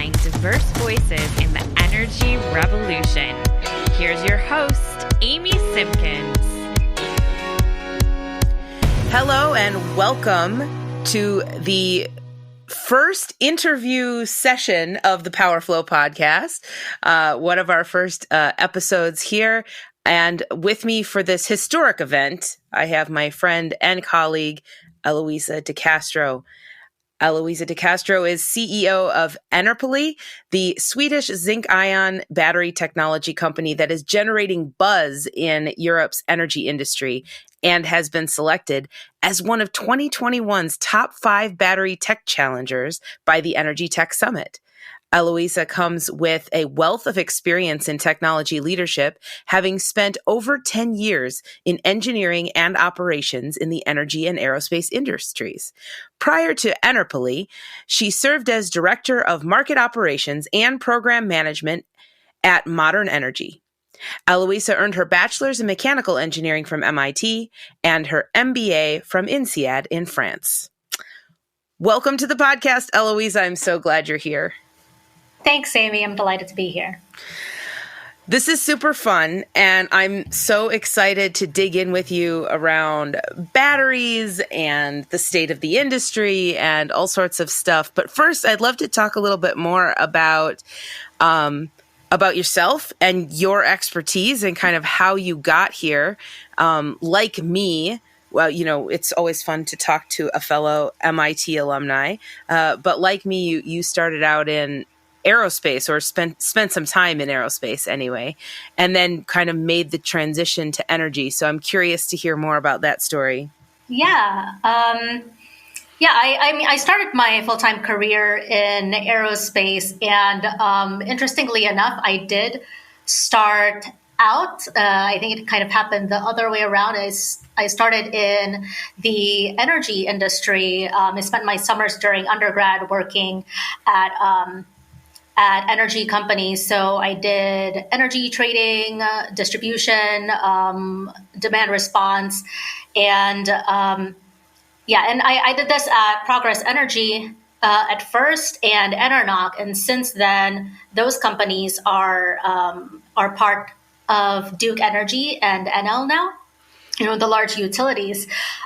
amplifying diverse voices in the energy revolution. Here's your host, Amy Simpkins. Hello and welcome to the first interview session of the Power Flow podcast, one of our first episodes here. And with me for this historic event, I have my friend and colleague, Eloisa de Castro. Eloisa de Castro is CEO of Enerpoly, the Swedish zinc-ion battery technology company that is generating buzz in Europe's energy industry and has been selected as one of 2021's top 5 battery tech challengers by the Energy Tech Summit. Eloisa comes with a wealth of experience in technology leadership, having spent over 10 years in engineering and operations in the energy and aerospace industries. Prior to Enerpoly, she served as Director of Market Operations and Program Management at Modern Energy. Eloisa earned her bachelor's in mechanical engineering from MIT and her MBA from INSEAD in France. Welcome to the podcast, Eloisa. I'm so glad you're here. Thanks, Amy. I'm delighted to be here. This is super fun, and I'm so excited to dig in with you around batteries and the state of the industry and all sorts of stuff. But first, I'd love to talk a little bit more about yourself and your expertise and kind of how you got here. Like me, well, you know, it's always fun to talk to a fellow MIT alumni, but like me, you started out in aerospace, or spent some time in aerospace anyway, and then kind of made the transition to energy. So I'm curious to hear more about that story. I mean, I started my full-time career in aerospace, and interestingly enough, I did start out. I think it kind of happened the other way around. I started in the energy industry. I spent my summers during undergrad working at energy companies. So I did energy trading, distribution, demand response. And I did this at Progress Energy at first and Enernoc. And since then, those companies are part of Duke Energy and NL now, you know, the large utilities.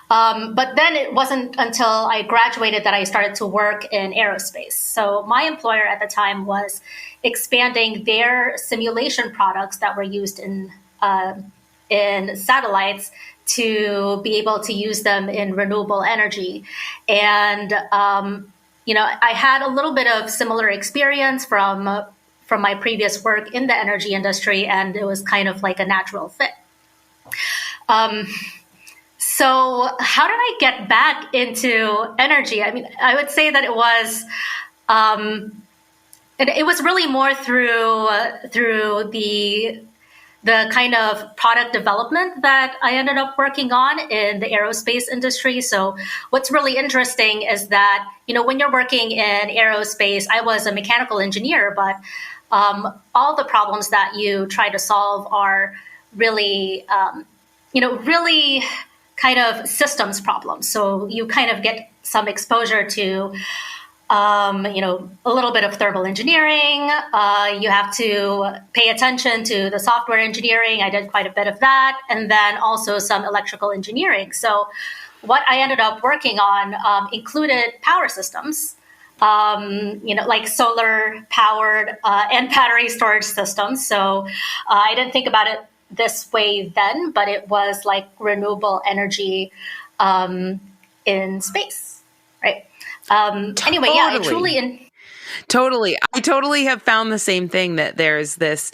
But then it wasn't until I graduated that I started to work in aerospace. So my employer at the time was expanding their simulation products that were used in satellites to be able to use them in renewable energy. And, I had a little bit of similar experience from my previous work in the energy industry, and it was kind of like a natural fit. So how did I get back into energy? I mean, I would say that it was really more through the kind of product development that I ended up working on in the aerospace industry. So what's really interesting is that, you know, when you're working in aerospace, I was a mechanical engineer, but all the problems that you try to solve are really kind of systems problems. So you kind of get some exposure to, a little bit of thermal engineering. You have to pay attention to the software engineering. I did quite a bit of that. And then also some electrical engineering. So what I ended up working on included power systems, like solar powered and battery storage systems. So I didn't think about it this way then, but it was like renewable energy in space, right? Anyway, yeah, I Totally. I totally have found the same thing, that there's this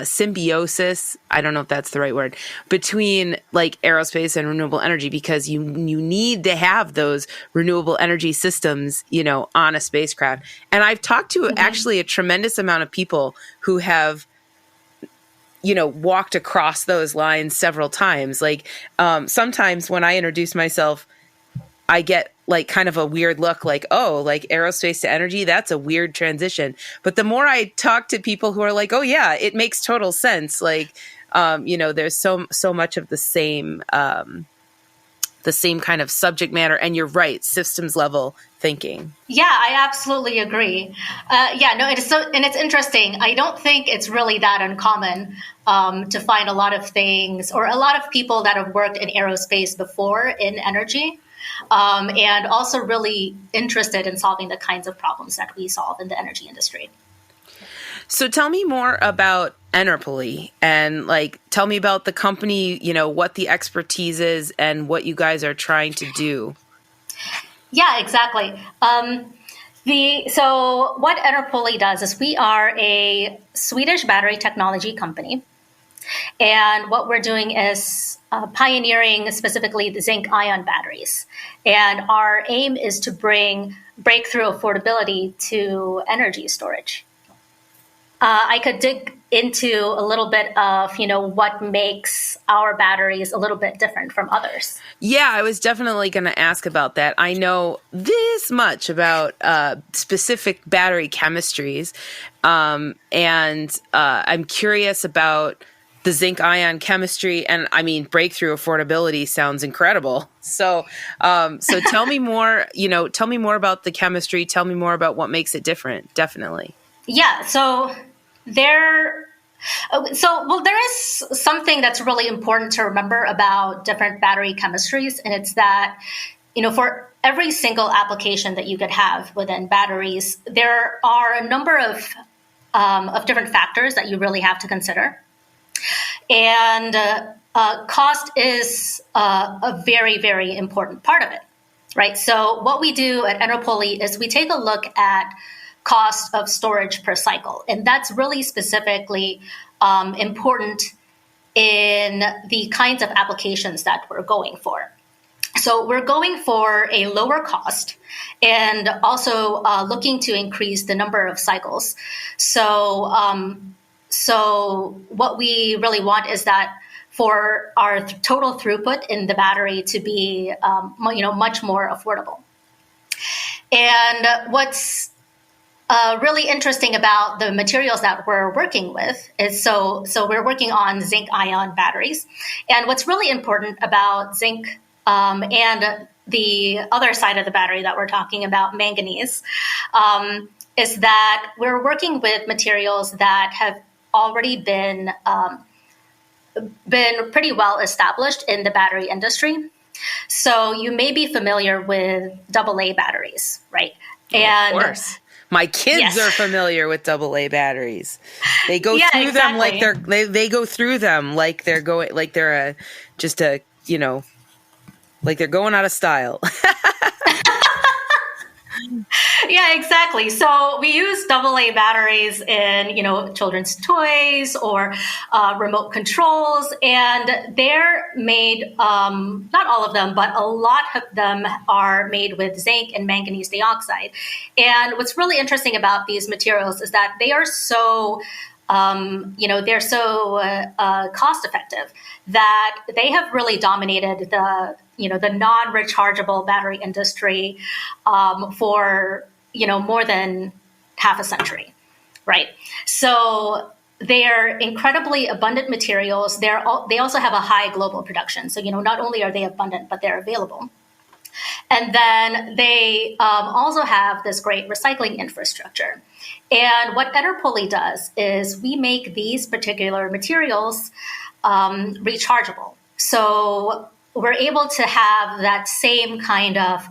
symbiosis, I don't know if that's the right word, between like aerospace and renewable energy, because you need to have those renewable energy systems, you know, on a spacecraft. And I've talked to actually a tremendous amount of people who have, you know, walked across those lines several times. Like sometimes when I introduce myself, I get like kind of a weird look, like, oh, like aerospace to energy, that's a weird transition. But the more I talk to people who are like, oh yeah, it makes total sense. Like, there's so much of the same the same kind of subject matter. And you're right, systems level thinking. Yeah, I absolutely agree. And it's interesting. I don't think it's really that uncommon to find a lot of things or a lot of people that have worked in aerospace before in energy, and also really interested in solving the kinds of problems that we solve in the energy industry. So tell me more about Enerpoly and tell me about the company, what the expertise is and what you guys are trying to do. Yeah, exactly. So what Enerpoly does is we are a Swedish battery technology company. And what we're doing is pioneering specifically the zinc ion batteries. And our aim is to bring breakthrough affordability to energy storage. I could dig into a little bit of, what makes our batteries a little bit different from others. Yeah, I was definitely going to ask about that. I know this much about specific battery chemistries, and I'm curious about the zinc ion chemistry. And I mean, breakthrough affordability sounds incredible. So tell me more. Tell me more about the chemistry. Tell me more about what makes it different. Definitely. Yeah. So there is something that's really important to remember about different battery chemistries, and it's that, for every single application that you could have within batteries, there are a number of different factors that you really have to consider. And cost is a very, very important part of it, right? So what we do at Enerpoly is we take a look at cost of storage per cycle. And that's really specifically important in the kinds of applications that we're going for. So we're going for a lower cost and also looking to increase the number of cycles. So what we really want is that for our total throughput in the battery to be much more affordable. And what's really interesting about the materials that we're working with is so we're working on zinc ion batteries. And what's really important about zinc and the other side of the battery that we're talking about, manganese, is that we're working with materials that have already been pretty well established in the battery industry. So you may be familiar with AA batteries, right? And of course. My kids are familiar with AA batteries. They go through them like they go through them like they're going like they're like they're going out of style. Yeah, exactly. So we use AA batteries in, children's toys or remote controls, and they're made, not all of them, but a lot of them are made with zinc and manganese dioxide. And what's really interesting about these materials is that they are so they're so cost effective that they have really dominated the non-rechargeable battery industry for more than half a century, right? So they're incredibly abundant materials. They also have a high global production. So not only are they abundant, but they're available. And then they also have this great recycling infrastructure. And what Enerpoly does is we make these particular materials rechargeable. So we're able to have that same kind of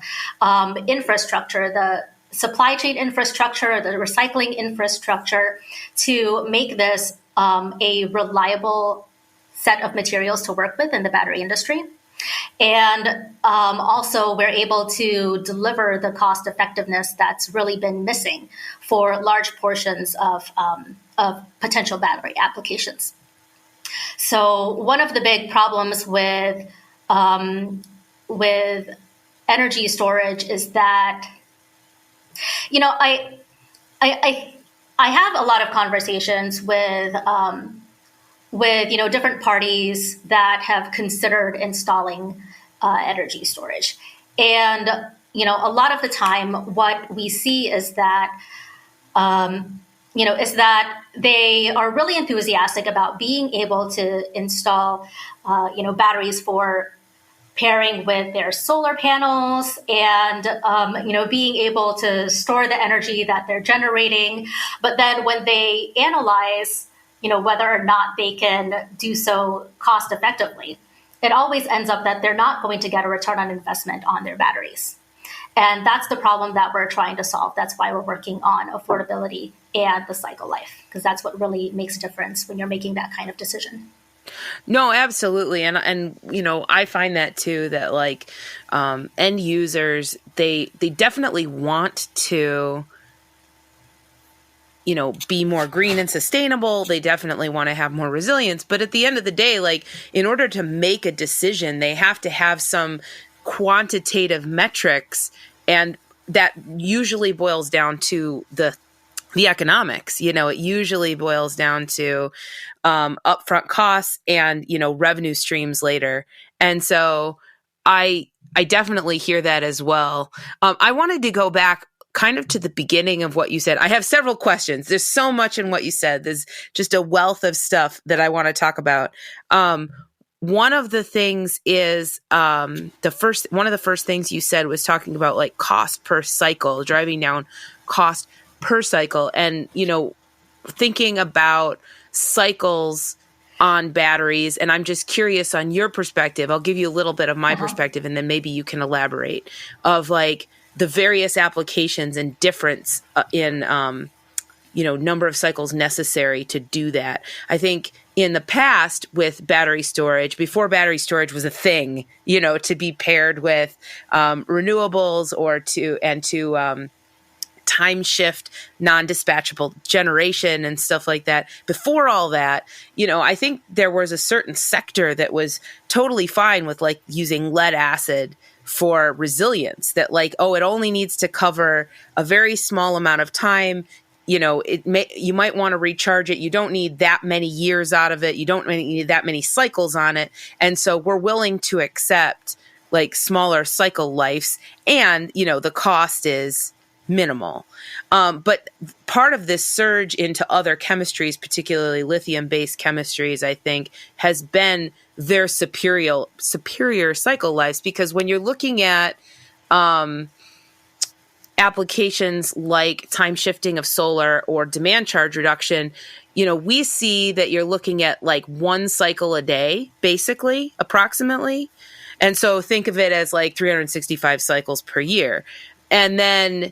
infrastructure, the supply chain infrastructure, the recycling infrastructure, to make this a reliable set of materials to work with in the battery industry. And also, we're able to deliver the cost effectiveness that's really been missing for large portions of potential battery applications. So one of the big problems with energy storage is that, I have a lot of conversations with different parties that have considered installing energy storage. And, a lot of the time what we see is that, they are really enthusiastic about being able to install, batteries for pairing with their solar panels and, being able to store the energy that they're generating. But then when they analyze, whether or not they can do so cost effectively, it always ends up that they're not going to get a return on investment on their batteries. And that's the problem that we're trying to solve. That's why we're working on affordability and the cycle life, because that's what really makes a difference when you're making that kind of decision. No, absolutely. And I find that too, that like end users, they definitely want to, be more green and sustainable. They definitely want to have more resilience. But at the end of the day, like in order to make a decision, they have to have some quantitative metrics, and that usually boils down to the economics. It usually boils down to upfront costs and revenue streams later. And so I definitely hear that as well. I wanted to go back kind of to the beginning of what you said. I have several questions. There's so much in what you said. There's just a wealth of stuff that I want to talk about. One of the things is one of the first things you said was talking about like cost per cycle, driving down cost per cycle, and thinking about cycles on batteries. And I'm just curious on your perspective. I'll give you a little bit of my perspective, and then maybe you can elaborate of like the various applications and difference in number of cycles necessary to do that. I think in the past with battery storage, before battery storage was a thing, to be paired with renewables or to time shift non-dispatchable generation and stuff like that. Before all that, I think there was a certain sector that was totally fine with like using lead acid for resilience, that like, it only needs to cover a very small amount of time. You might want to recharge it. You don't need that many years out of it. You don't need that many cycles on it. And so we're willing to accept like smaller cycle lives, and, the cost is minimal. But part of this surge into other chemistries, particularly lithium-based chemistries, I think has been their superior cycle lives, because when you're looking at applications like time shifting of solar or demand charge reduction, we see that you're looking at like one cycle a day, basically, approximately. And so think of it as like 365 cycles per year. And then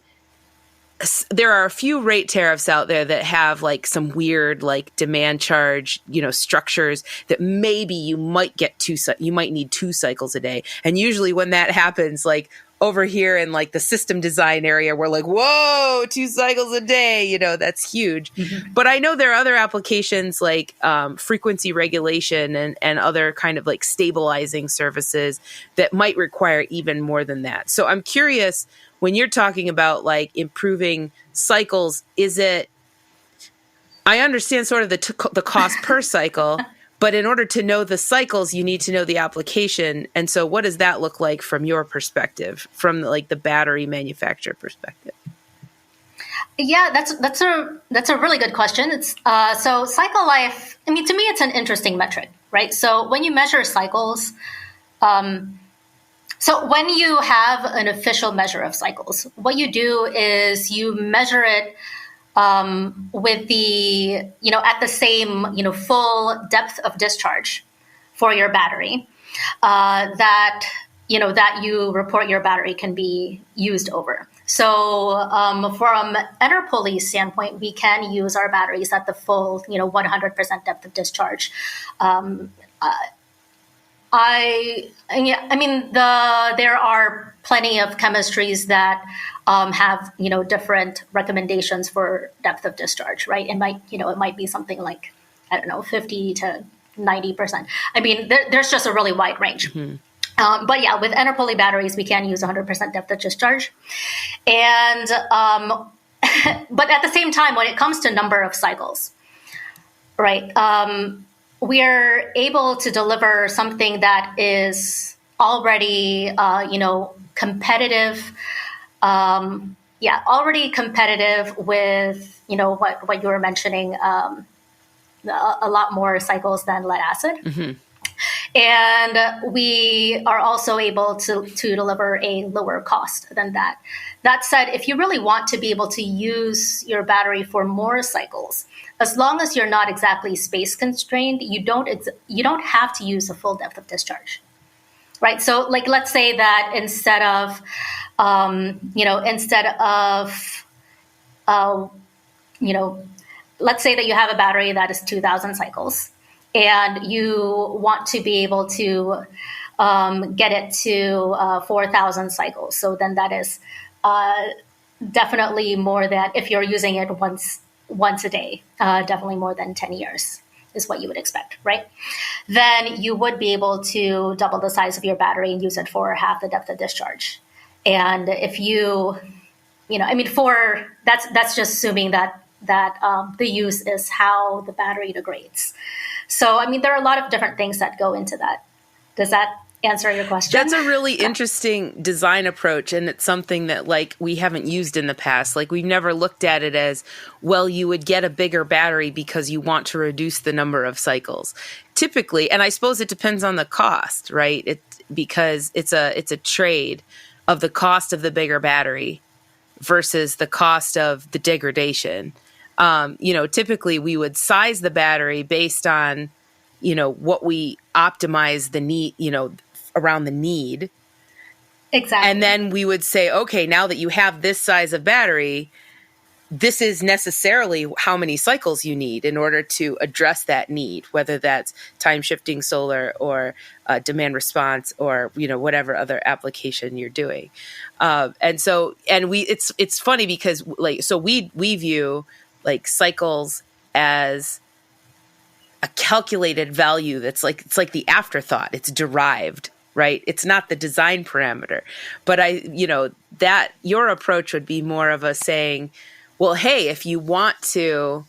there are a few rate tariffs out there that have like some weird like demand charge, structures that maybe you might need 2 cycles a day. And usually when that happens, like over here in like the system design area, we're like, whoa, 2 cycles a day, that's huge. Mm-hmm. But I know there are other applications like frequency regulation and other kind of like stabilizing services that might require even more than that. So I'm curious, when you're talking about like improving cycles, I understand sort of the cost per cycle, but in order to know the cycles, you need to know the application. And so what does that look like from your perspective, from like the battery manufacturer perspective? Yeah, that's a really good question. It's so cycle life, to me, it's an interesting metric, right? So when you measure cycles, so when you have an official measure of cycles, what you do is you measure it with the, at the same, full depth of discharge for your battery that you report your battery can be used over. So from Enerpoly's standpoint, we can use our batteries at the full, 100% depth of discharge. There are plenty of chemistries that have different recommendations for depth of discharge, right? It might be something like 50 to 90%. There's just a really wide range. Mm-hmm. But yeah, with Enerpoly batteries, we can use 100% depth of discharge, and but at the same time, when it comes to number of cycles, right? We're able to deliver something that is already, competitive. Already competitive with, what you were mentioning, a lot more cycles than lead acid. Mm-hmm. And we are also able to deliver a lower cost than that. That said, if you really want to be able to use your battery for more cycles, as long as you're not exactly space constrained, you don't have to use a full depth of discharge, right? So, like, let's say that instead of let's say that you have a battery that is 2,000 cycles, and you want to be able to get it to 4,000 cycles. So then that is definitely more than, if you're using it once a day, definitely more than 10 years is what you would expect, right? Then you would be able to double the size of your battery and use it for half the depth of discharge. And if that's just assuming that the use is how the battery degrades. So, there are a lot of different things that go into that. Does that answer your question? That's a really interesting design approach, and it's something that, like, we haven't used in the past. Like, we've never looked at it as, well, you would get a bigger battery because you want to reduce the number of cycles. Typically, and I suppose it depends on the cost, right? Because it's a trade of the cost of the bigger battery versus the cost of the degradation. Typically we would size the battery based on, what we optimize the need, around the need. Exactly. And then we would say, okay, now that you have this size of battery, this is necessarily how many cycles you need in order to address that need, whether that's time shifting solar or demand response or, whatever other application you're doing. It's funny because we view like cycles as a calculated value it's like the afterthought. It's derived, right? It's not the design parameter. But that your approach would be more of a saying, well, hey, if you want to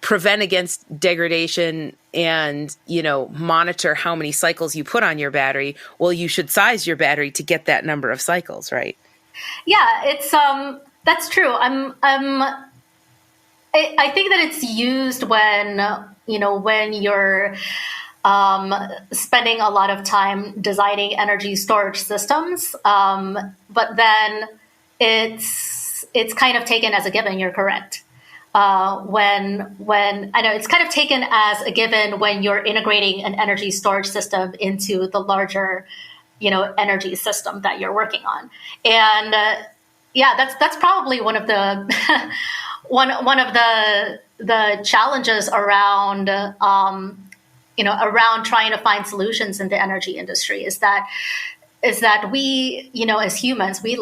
prevent against degradation and, monitor how many cycles you put on your battery, well, you should size your battery to get that number of cycles, right? Yeah, it's that's true. I think that it's used when you're spending a lot of time designing energy storage systems, but then it's kind of taken as a given. You're correct. When I know it's kind of taken as a given when you're integrating an energy storage system into the larger, energy system that you're working on. And that's probably one of the one of the challenges around around trying to find solutions in the energy industry is that we, as humans, we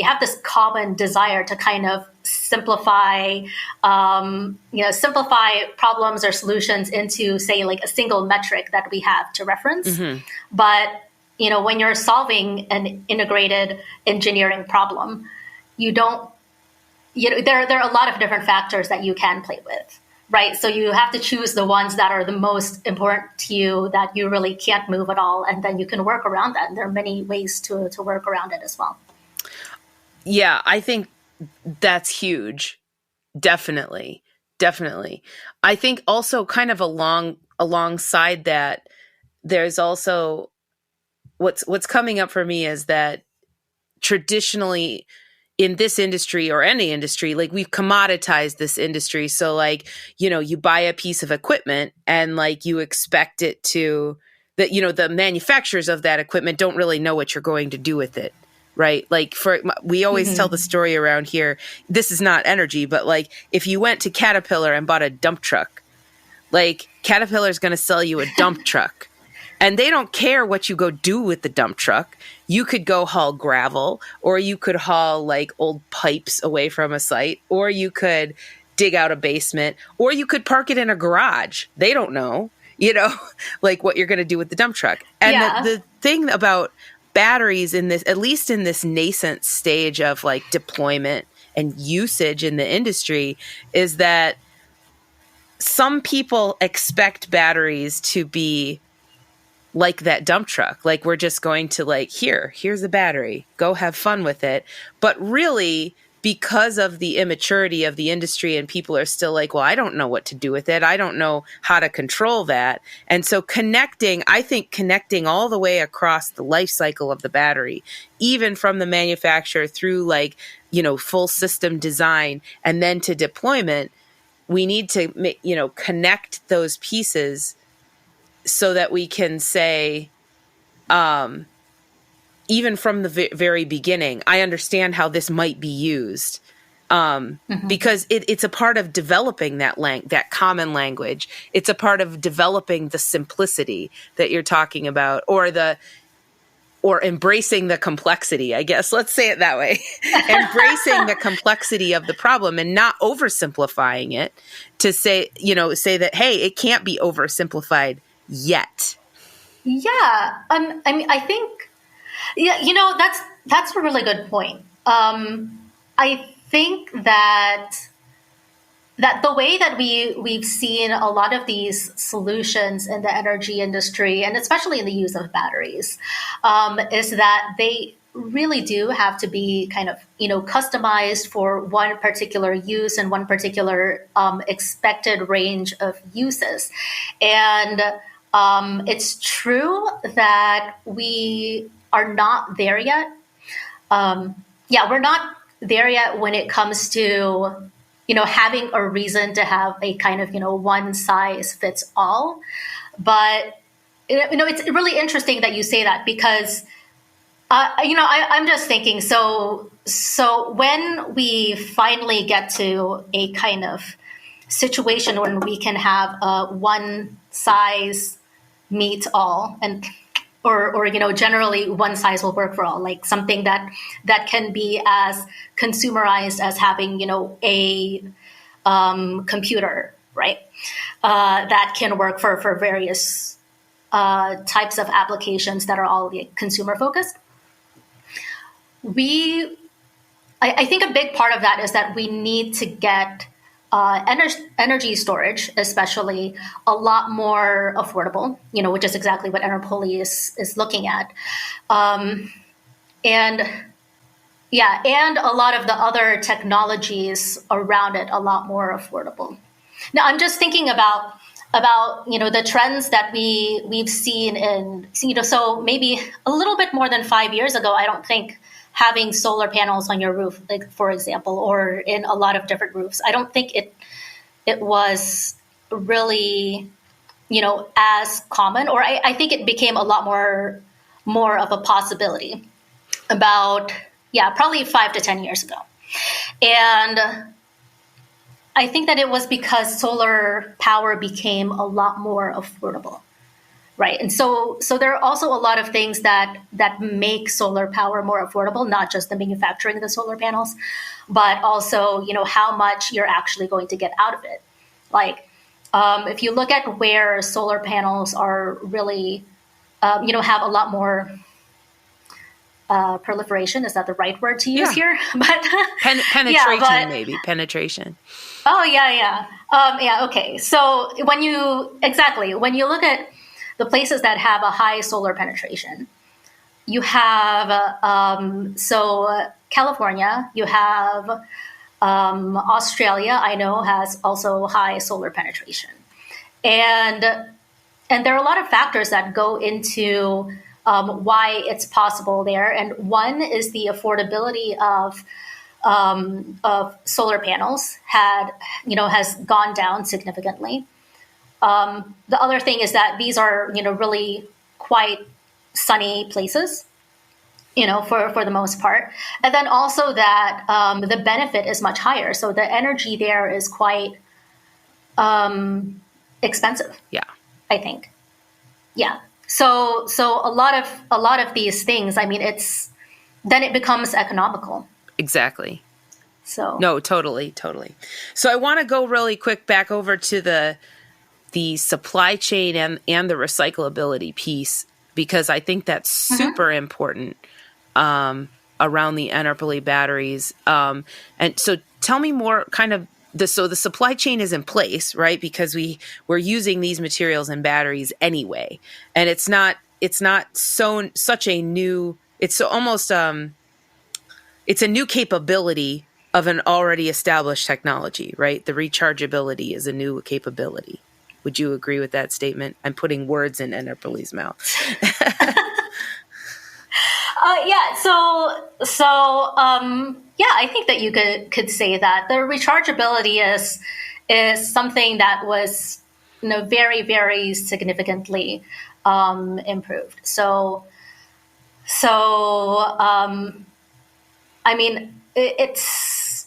have this common desire to kind of simplify problems or solutions into, say, like a single metric that we have to reference. Mm-hmm. But, when you're solving an integrated engineering problem, there are a lot of different factors that you can play with. Right. So you have to choose the ones that are the most important to you that you really can't move at all. And then you can work around that. And there are many ways to work around it as well. Yeah, I think that's huge. Definitely. I think also kind of alongside that, there's also what's coming up for me is that traditionally in this industry or any industry, like we've commoditized this industry. So like, you buy a piece of equipment and like you expect it to, that, the manufacturers of that equipment don't really know what you're going to do with it. Right. Like we always mm-hmm. tell the story around here. This is not energy, but like if you went to Caterpillar and bought a dump truck, like Caterpillar's going to sell you a dump truck. And they don't care what you go do with the dump truck. You could go haul gravel, or you could haul like old pipes away from a site, or you could dig out a basement, or you could park it in a garage. They don't know, like what you're going to do with the dump truck. And the thing about batteries in this, at least in this nascent stage of like deployment and usage in the industry, is that some people expect batteries to be like that dump truck. Like we're just going to like, here's the battery, go have fun with it. But really because of the immaturity of the industry, and people are still like, well, I don't know what to do with it. I don't know how to control that. And so connecting all the way across the life cycle of the battery, even from the manufacturer through like, full system design and then to deployment, we need to, connect those pieces so that we can say, even from the very beginning, I understand how this might be used, because it's a part of developing that common language. It's a part of developing the simplicity that you're talking about, or embracing the complexity, I guess. Let's say it that way. Embracing the complexity of the problem and not oversimplifying it to say that, hey, it can't be oversimplified yet. Yeah. I mean, I think, that's a really good point. I think that the way that we've seen a lot of these solutions in the energy industry, and especially in the use of batteries, is that they really do have to be kind of, customized for one particular use and one particular expected range of uses. And it's true that we are not there yet. We're not there yet when it comes to, having a reason to have a kind of, one size fits all. But, it's really interesting that you say that because, I'm just thinking, so when we finally get to a kind of situation when we can have a one size meets all, and or generally one size will work for all, like something that can be as consumerized as having a computer, right, that can work for various types of applications that are all consumer focused. I think a big part of that is that we need to get energy storage, especially, a lot more affordable, which is exactly what Enerpoly is looking at. And a lot of the other technologies around it a lot more affordable. Now, I'm just thinking about the trends that we've seen in, so maybe a little bit more than 5 years ago, I don't think having solar panels on your roof, like, for example, or in a lot of different roofs, I don't think it was really, as common, or I think it became a lot more of a possibility about, probably 5 to 10 years ago. And I think that it was because solar power became a lot more affordable. Right. And so there are also a lot of things that make solar power more affordable, not just the manufacturing of the solar panels, but also, how much you're actually going to get out of it. Like, if you look at where solar panels are really, have a lot more proliferation. Is that the right word to use here? But penetration, maybe penetration. Oh, yeah. Okay. So when you look at the places that have a high solar penetration, you have California, you have Australia, I know, has also high solar penetration. And there are a lot of factors that go into why it's possible there. And one is the affordability of solar panels has gone down significantly. The other thing is that these are, really quite sunny places, for the most part. And then also that the benefit is much higher. So the energy there is quite expensive. Yeah. I think. Yeah. So a lot of these things, I mean, then it becomes economical. Exactly. So. No, totally. So I want to go really quick back over to the supply chain and the recyclability piece, because I think that's super important around the Enerpoly batteries. And so tell me more kind of so the supply chain is in place, right? Because we're using these materials and batteries anyway. And it's not such a new, it's almost, it's a new capability of an already established technology, right? The rechargeability is a new capability. Would you agree with that statement? I'm putting words in Enterprise mouth. I think that you could say that the rechargeability is something that was, very, very significantly improved. I mean, it's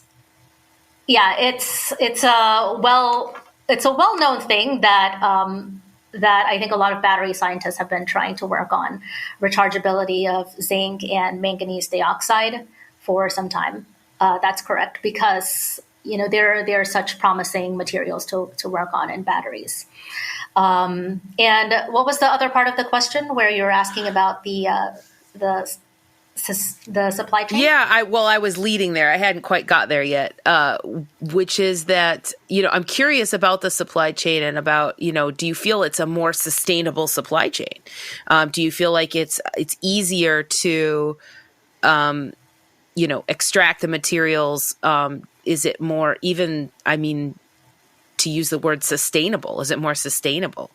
a well-known thing that I think a lot of battery scientists have been trying to work on, rechargeability of zinc and manganese dioxide for some time. That's correct, because they're such promising materials to work on in batteries. And what was the other part of the question where you were asking about the supply chain? Yeah, I was leading there. I hadn't quite got there yet, which is that, I'm curious about the supply chain and about, do you feel it's a more sustainable supply chain? Do you feel like it's easier to, extract the materials? Is it more even, to use the word sustainable, is it more sustainable?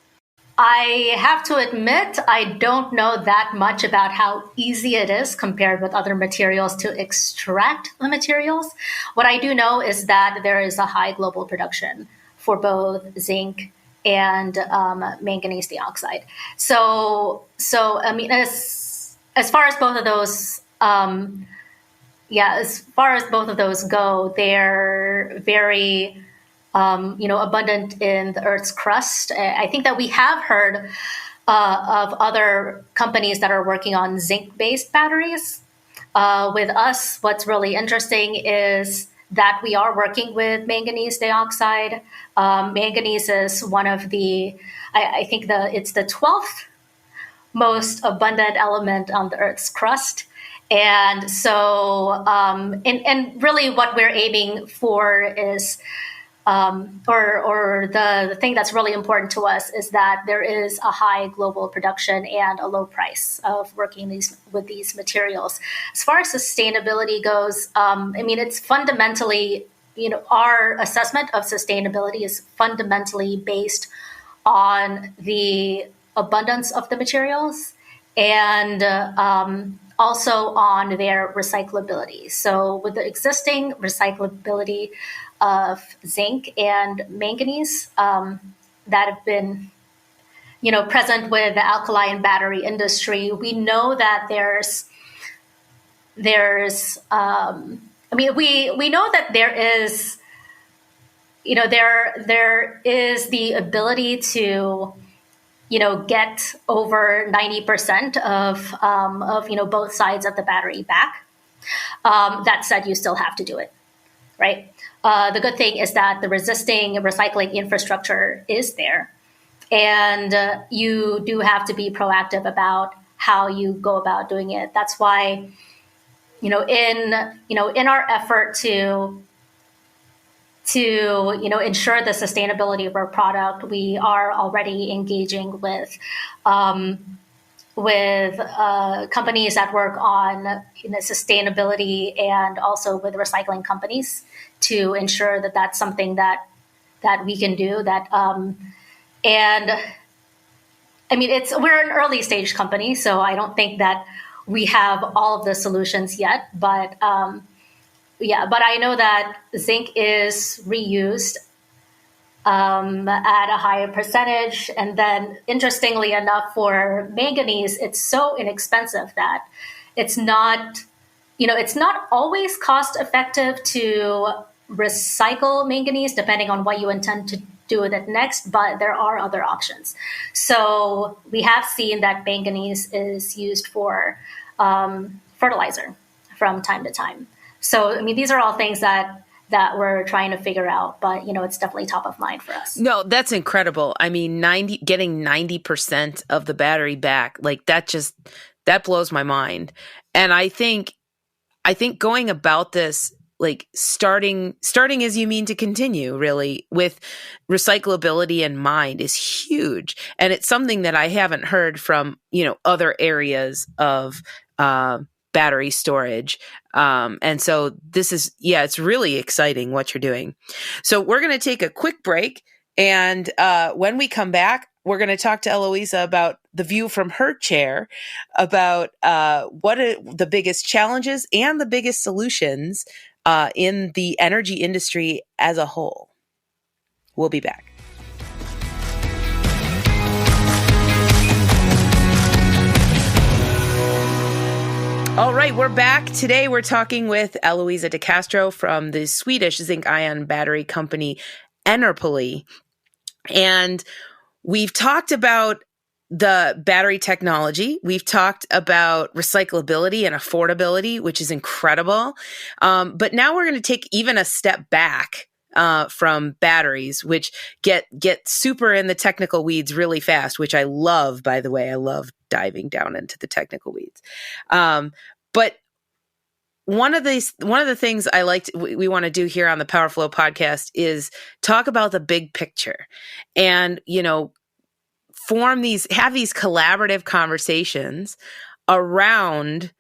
I have to admit, I don't know that much about how easy it is compared with other materials to extract the materials. What I do know is that there is a high global production for both zinc and manganese dioxide. So as far as both of those, as far as both of those go, they're very abundant in the Earth's crust. I think that we have heard of other companies that are working on zinc-based batteries. With us, what's really interesting is that we are working with manganese dioxide. Manganese is one of I think it's the 12th most abundant element on the Earth's crust. And so, and really what we're aiming for is, or the thing that's really important to us is that there is a high global production and a low price of working with these materials. As far as sustainability goes, it's fundamentally, our assessment of sustainability is fundamentally based on the abundance of the materials and also on their recyclability. So with the existing recyclability of zinc and manganese that have been, present with the alkaline battery industry, we know that we know that there is the ability to, get over 90% of both sides of the battery back. That said, you still have to do it, right? The good thing is that the resisting recycling infrastructure is there, and you do have to be proactive about how you go about doing it. That's why, in our effort to ensure the sustainability of our product, we are already engaging with companies that work on sustainability and also with recycling companies to ensure that that's something that we can do. We're an early stage company, so I don't think that we have all of the solutions yet, but I know that zinc is reused at a higher percentage. And then interestingly enough, for manganese, it's so inexpensive that it's not always cost effective to recycle manganese, depending on what you intend to do with it next, but there are other options. So we have seen that manganese is used for fertilizer from time to time. So, these are all things that we're trying to figure out, but, it's definitely top of mind for us. No, that's incredible. Getting 90% of the battery back, like that blows my mind. And I think going about this, like starting as you mean to continue, really, with recyclability in mind is huge. And it's something that I haven't heard from, other areas of battery storage. And so this is, it's really exciting what you're doing. So we're going to take a quick break. And when we come back, we're going to talk to Eloisa about the view from her chair about what are the biggest challenges and the biggest solutions in the energy industry as a whole. We'll be back. All right, we're back. Today we're talking with Eloisa de Castro from the Swedish zinc-ion battery company Enerpoly. And we've talked about the battery technology. We've talked about recyclability and affordability, which is incredible. But now we're going to take even a step back from batteries, which get super in the technical weeds really fast, which I love, by the way. I love diving down into the technical weeds. But one of the things we want to do here on the Power Flow podcast is talk about the big picture and, have these collaborative conversations around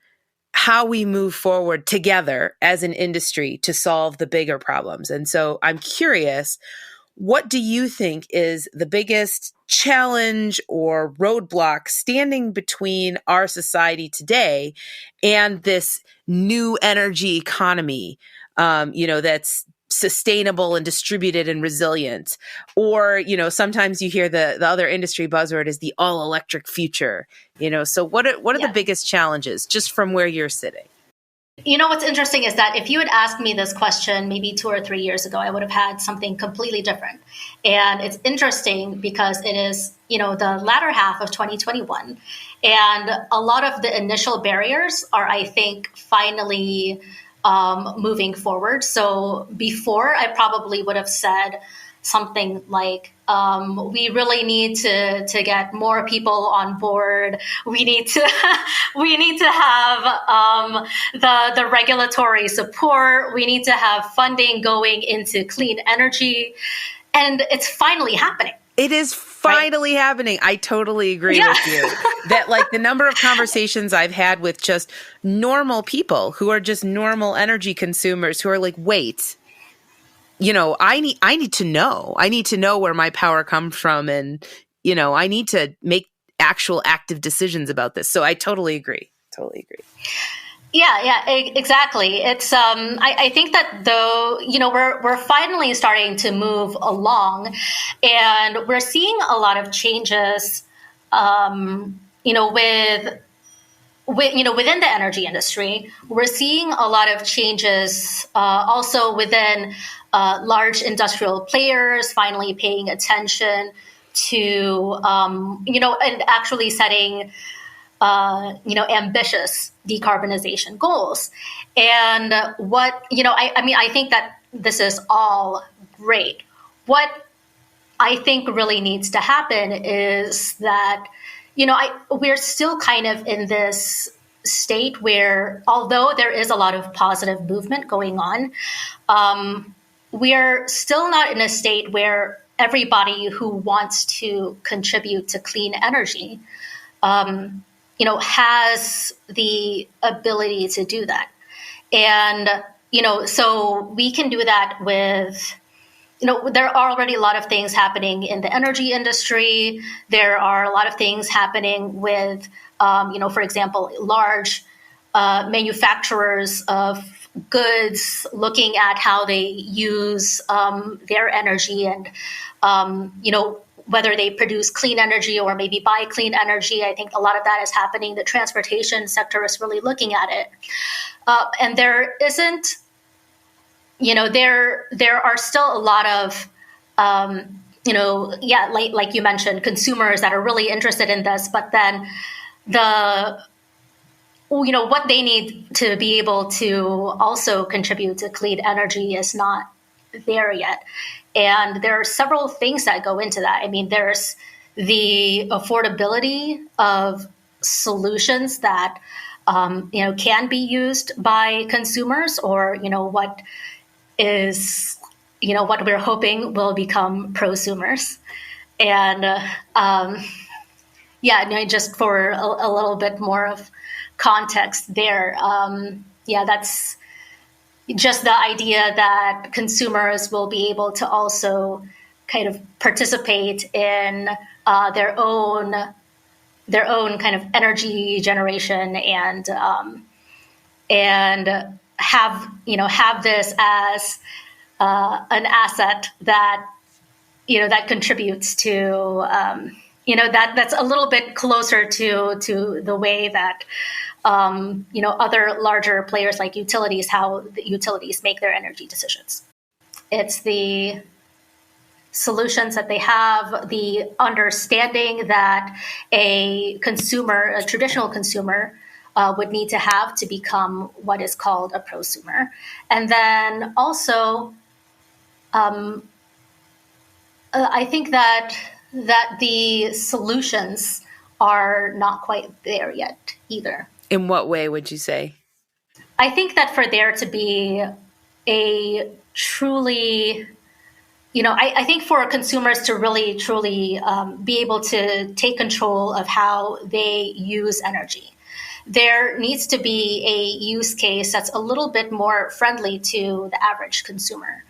how we move forward together as an industry to solve the bigger problems. And so I'm curious, what do you think is the biggest challenge or roadblock standing between our society today and this new energy economy, that's sustainable and distributed and resilient? Or, sometimes you hear the other industry buzzword is the all electric future, so what are the biggest challenges just from where you're sitting? What's interesting is that if you had asked me this question maybe 2 or 3 years ago, I would have had something completely different. And it's interesting because it is, the latter half of 2021. And a lot of the initial barriers are, I think, finally moving forward. So before, I probably would have said something like, we really need to get more people on board. We need to have the regulatory support. We need to have funding going into clean energy, and it's finally happening. It is finally happening. I totally agree with you. That the number of conversations I've had with just normal people who are just normal energy consumers who are like, wait, I need to know. I need to know where my power comes from, and I need to make actual active decisions about this. So I totally agree. Yeah, exactly. It's I think that though, we're finally starting to move along, and we're seeing a lot of changes within the energy industry. We're seeing a lot of changes also within large industrial players finally paying attention to, and actually setting, ambitious decarbonization goals. And I think that this is all great. What I think really needs to happen is that, we're still kind of in this state where, although there is a lot of positive movement going on, we're still not in a state where everybody who wants to contribute to clean energy, has the ability to do that. And, so we can do that with, there are already a lot of things happening in the energy industry. There are a lot of things happening with, for example, large manufacturers of goods looking at how they use their energy and, whether they produce clean energy or maybe buy clean energy. I think a lot of that is happening. The transportation sector is really looking at it. And there isn't, there are still a lot of, like you mentioned, consumers that are really interested in this, but then what they need to be able to also contribute to clean energy is not there yet. And there are several things that go into that. I mean, there's the affordability of solutions that, can be used by consumers, or, what is, what we're hoping will become prosumers. And, just for a little bit more of context there. That's just the idea that consumers will be able to also kind of participate in their own kind of energy generation and have this as an asset that that contributes to that's a little bit closer to the way that other larger players like utilities, how the utilities make their energy decisions. It's the solutions that they have, the understanding that a traditional consumer, would need to have to become what is called a prosumer. And then also, I think that the solutions are not quite there yet either. In what way would you say? I think that for there to be a truly, I think for consumers to really, truly be able to take control of how they use energy, there needs to be a use case that's a little bit more friendly to the average consumer.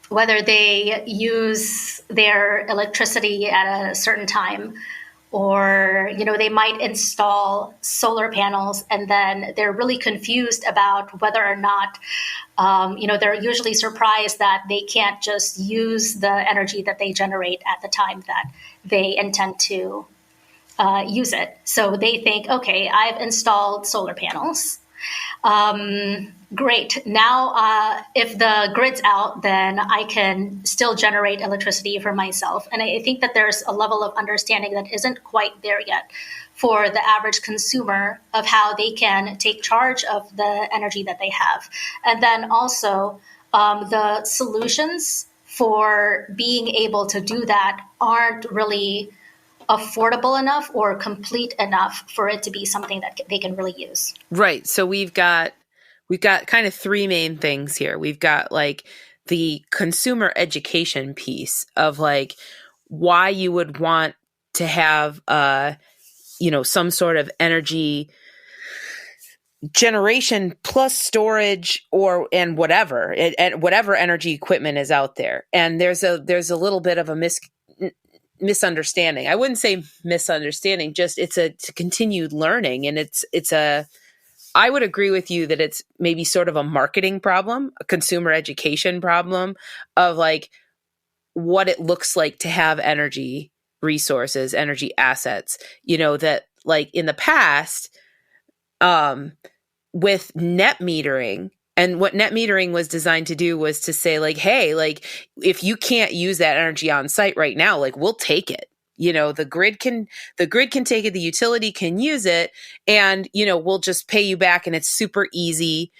Whether they use their electricity at a certain time, or they might install solar panels and then they're really confused about whether or not they're usually surprised that they can't just use the energy that they generate at the time that they intend to use it. So they think, okay, I've installed solar panels. Great. Now, if the grid's out, then I can still generate electricity for myself. And I think that there's a level of understanding that isn't quite there yet for the average consumer of how they can take charge of the energy that they have. And then also, the solutions for being able to do that aren't really affordable enough or complete enough for it to be something that they can really use. Right. So we've got kind of three main things here. We've got like the consumer education piece of like why you would want to have some sort of energy generation plus storage and whatever energy equipment is out there. And there's a little bit of a misunderstanding. I wouldn't say misunderstanding, just it's a continued learning. And I would agree with you that it's maybe sort of a marketing problem, a consumer education problem of like what it looks like to have energy resources, energy assets, that like in the past, with net metering. And what net metering was designed to do was to say like, hey, like if you can't use that energy on site right now, like we'll take it. The grid can take it, the utility can use it, and we'll just pay you back and it's super easy.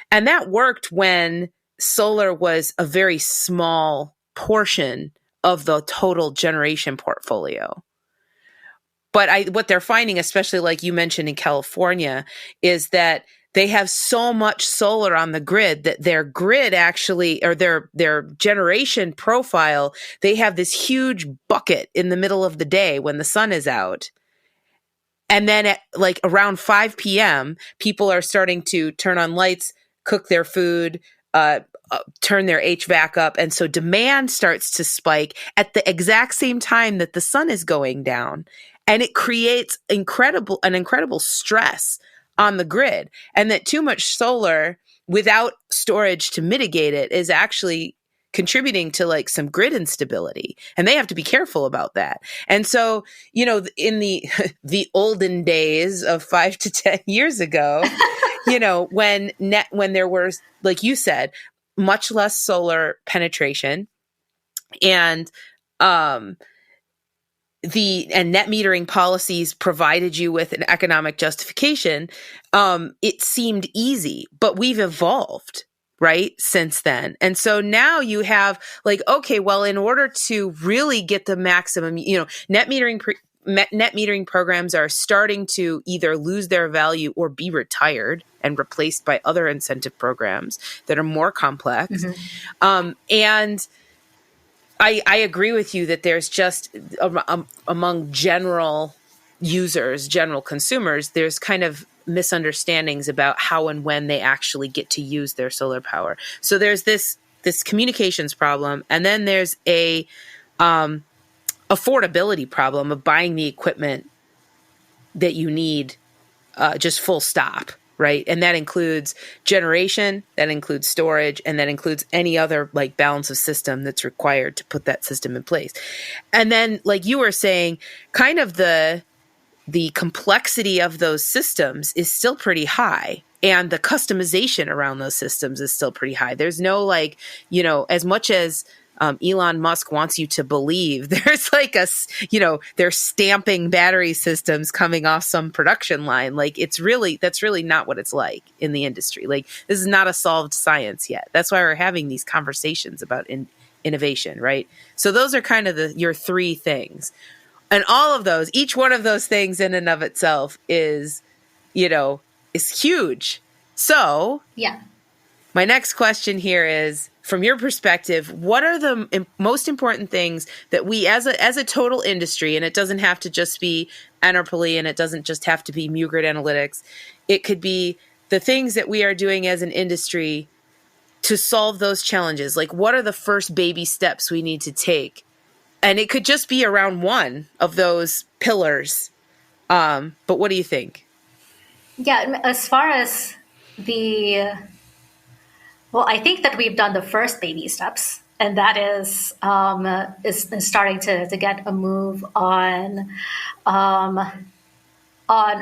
And that worked when solar was a very small portion of the total generation portfolio. But what they're finding, especially like you mentioned in California, is that they have so much solar on the grid that their grid actually, or their generation profile, they have this huge bucket in the middle of the day when the sun is out. And then at like around 5 p.m., people are starting to turn on lights, cook their food, turn their HVAC up. And so demand starts to spike at the exact same time that the sun is going down. And it creates an incredible stress on the grid, and that too much solar without storage to mitigate it is actually contributing to like some grid instability, and they have to be careful about that. And so, in the olden days of 5 to 10 years ago, when there were, like you said, much less solar penetration and net metering policies provided you with an economic justification, it seemed easy, but we've evolved, right, since then. And so now you have like, okay, well, in order to really get the maximum, net metering programs are starting to either lose their value or be retired and replaced by other incentive programs that are more complex. Mm-hmm. And I agree with you that there's just among general users, general consumers, there's kind of misunderstandings about how and when they actually get to use their solar power. So there's this communications problem, and then there's a affordability problem of buying the equipment that you need, just full stop, right? And that includes generation, that includes storage, and that includes any other like balance of system that's required to put that system in place. And then, like you were saying, kind of the complexity of those systems is still pretty high. And the customization around those systems is still pretty high. There's no like, as much as Elon Musk wants you to believe, there's like they're stamping battery systems coming off some production line. Like that's really not what it's like in the industry. Like this is not a solved science yet. That's why we're having these conversations about innovation, right? So those are kind of your three things. And all of those, each one of those things in and of itself is huge. So yeah. My next question here is, from your perspective, what are the most important things that we as a total industry, and it doesn't have to just be Enerpoly, and it doesn't just have to be MuGrid Analytics, it could be the things that we are doing as an industry to solve those challenges? Like, what are the first baby steps we need to take? And it could just be around one of those pillars. But what do you think? Yeah, as far as I think that we've done the first baby steps, and that is starting to get a move on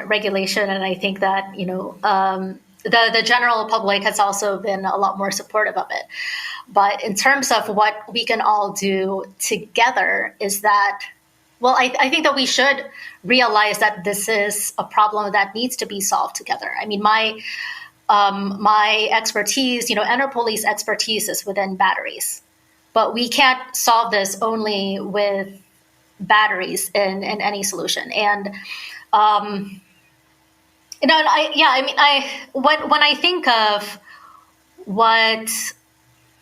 regulation. And I think that the general public has also been a lot more supportive of it. But in terms of what we can all do together, is that, well, I think that we should realize that this is a problem that needs to be solved together. I mean, my expertise, Enerpoly's expertise is within batteries, but we can't solve this only with batteries in any solution. And when I think of what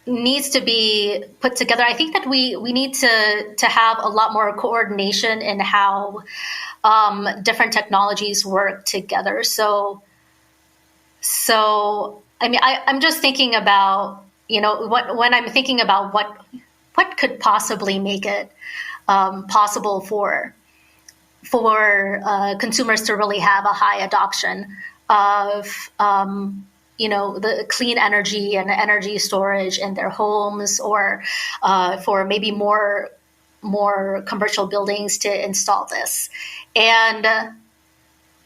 needs to be put together, I think that we need to have a lot more coordination in how different technologies work together. So I mean, I'm just thinking about, when I'm thinking about what could possibly make it possible for consumers to really have a high adoption of the clean energy and energy storage in their homes, or for maybe more commercial buildings to install this. And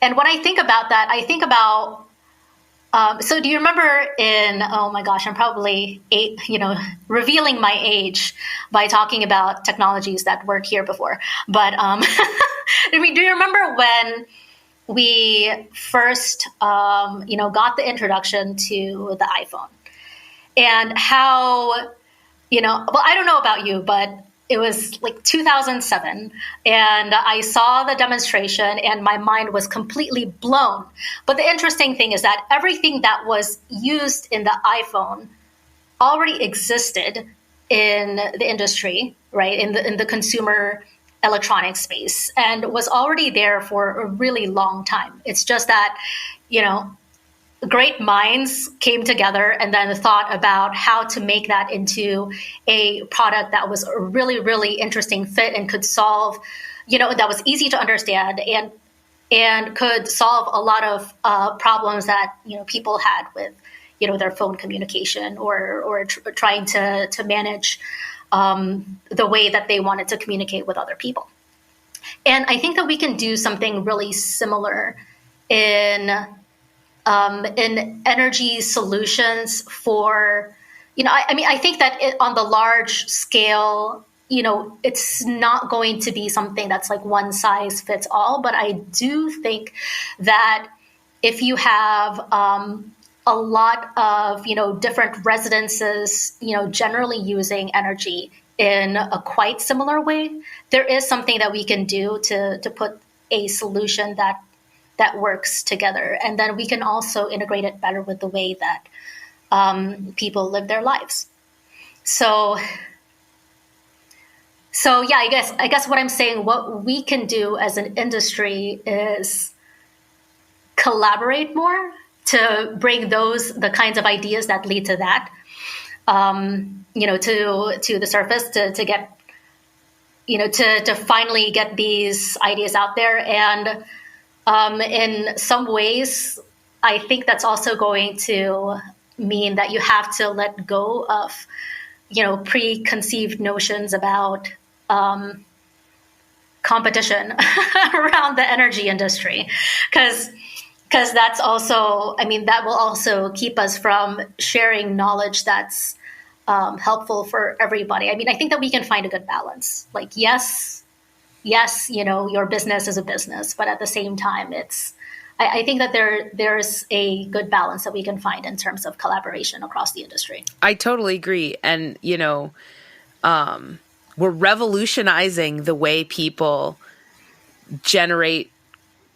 when I think about that, I think about, so do you remember oh my gosh, I'm probably revealing my age by talking about technologies that weren't here before. But do you remember when we first, got the introduction to the iPhone, and how, well, I don't know about you, but it was like 2007, and I saw the demonstration and my mind was completely blown. But the interesting thing is that everything that was used in the iPhone already existed in the industry, right? In the consumer electronics space, and was already there for a really long time. It's just that, great minds came together and then thought about how to make that into a product that was a really, really interesting fit and could solve, that was easy to understand and could solve a lot of problems that, people had with, their phone communication or trying to manage the way that they wanted to communicate with other people. And I think that we can do something really similar in energy solutions for, I think that on the large scale, it's not going to be something that's like one size fits all. But I do think that if you have a lot of, different residences, generally using energy in a quite similar way, there is something that we can do to put a solution that works together. And then we can also integrate it better with the way that people live their lives. So yeah, I guess what I'm saying, what we can do as an industry is collaborate more to bring the kinds of ideas that lead to that, to the surface, to get, to finally get these ideas out there. And in some ways, I think that's also going to mean that you have to let go of, preconceived notions about competition around the energy industry, because that's also, that will also keep us from sharing knowledge that's helpful for everybody. I think that we can find a good balance. Like, yes, your business is a business, but at the same time, I think that there's a good balance that we can find in terms of collaboration across the industry. I totally agree. And, we're revolutionizing the way people generate,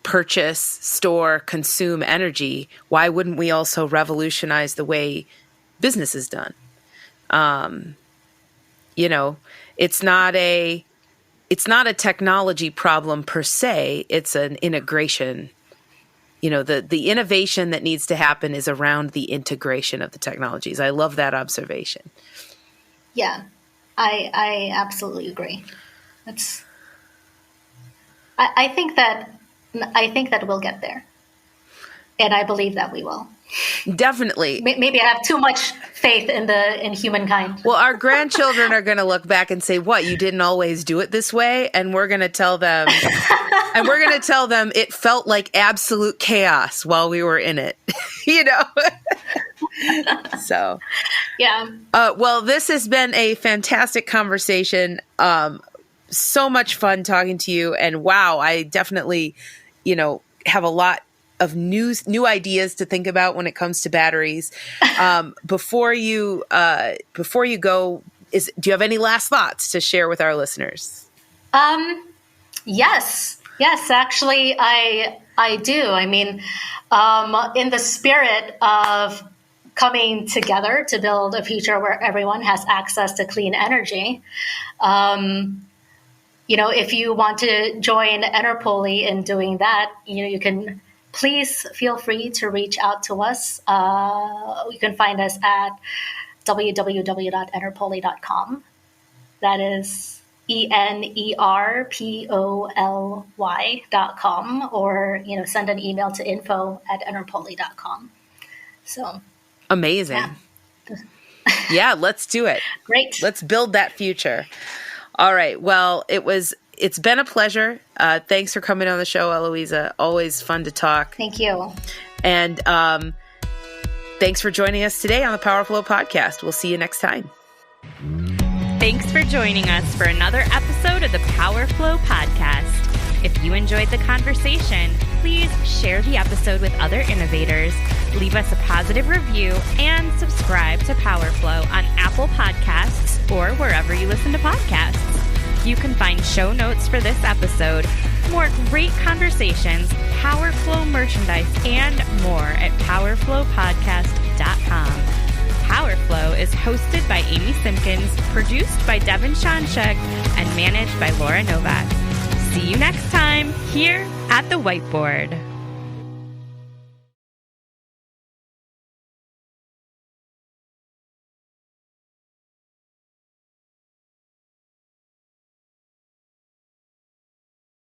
purchase, store, consume energy. Why wouldn't we also revolutionize the way business is done? It's not a technology problem per se. It's an integration. The innovation that needs to happen is around the integration of the technologies. I love that observation. Yeah, I absolutely agree. I think that we'll get there, and I believe that we will. Definitely. Maybe I have too much faith in humankind. Well, our grandchildren are going to look back and say, "What? You didn't always do it this way?" And we're going to tell them, it felt like absolute chaos while we were in it. So, yeah. Well, this has been a fantastic conversation. So much fun talking to you, and wow, I definitely, have a lot of new ideas to think about when it comes to batteries. Before you go, do you have any last thoughts to share with our listeners? Yes, actually, I do. In the spirit of coming together to build a future where everyone has access to clean energy, if you want to join Enerpoly in doing that, you can please feel free to reach out to us. You can find us at www.enerpoly.com. That is ENERPOLY.com, or send an email to info@enerpoly.com. So amazing. Yeah, let's do it. Great. Let's build that future. All right. Well, it's been a pleasure. Thanks for coming on the show, Eloisa. Always fun to talk. Thank you. And thanks for joining us today on the PowerFlow podcast. We'll see you next time. Thanks for joining us for another episode of the PowerFlow podcast. If you enjoyed the conversation, please share the episode with other innovators, leave us a positive review, and subscribe to PowerFlow on Apple Podcasts or wherever you listen to podcasts. You can find show notes for this episode, more great conversations, PowerFlow merchandise, and more at powerflowpodcast.com. PowerFlow is hosted by Amy Simpkins, produced by Devin Shonchuk, and managed by Laura Novak. See you next time here at the whiteboard.